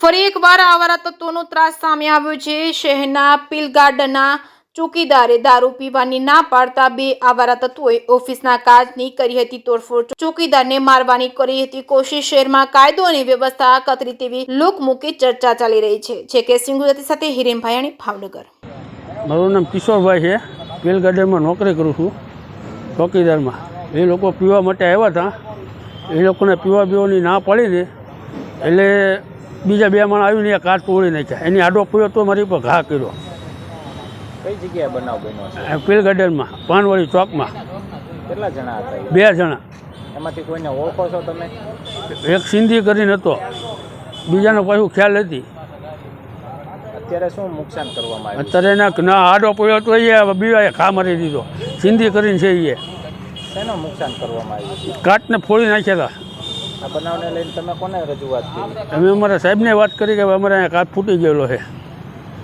ફરી એકવાર આવારા તત્વોનો ત્રાસ સામે આવ્યો છે। શહેરના પીલગાર્ડનના ચોકીદારે દારૂ પીવાની ના પાડતા બે આવારા તત્વોએ ઓફિસના કાચની કરી હતી તોડફોડ। ચોકીદારને મારવાની કરી હતી કોશિશ। શહેરમાં કાયદો અને વ્યવસ્થા કથળી તેવી લોકમુખી ચર્ચા ચાલી રહી છે। કે સિંહ ગુજરાતી સાથે હિરેન ભાયાણી, ભાવનગર। મારું નામ કિશોરભાઈ છે। પીલગાર્ડનમાં નોકરી કરું છું, ચોકીદારમાં। એ લોકો પીવા માટે આવ્યા હતા। એ લોકોને પીવાની ના પડી ને એટલે બીજા બે માણસ આવીને કાર તોડી નાખ્યા। એની આડો પીવો તો મારી પર ઘા કર્યો। કઈ જગ્યાએ બનાવ બન્યો છે? પીલગાર્ડનમાં પાનવાડી ચોકમાં। કેટલા જણા હતા? 2 જણા। એમાંથી કોઈને ઓળખો છો તમે? એક સિંધી કરીને હતો, બીજાનો પાછું ખ્યાલ હતી। અત્યારે શું નુકસાન કરવામાં આવ્યું? અત્યારે એના ના આડો પીવો તો એ બીજાએ ઘા મારી દીધો। સિંધી કરીને છે એ શેનું નુકસાન કરવામાં આવ્યું? કાચને ફોડી નાખ્યા હતા। આ બનાવને લઈને તમે કોને રજૂઆત કરી? અમે અમારા સાહેબને વાત કરી કે અમારે અહીંયા કાચ ફૂટી ગયેલો છે।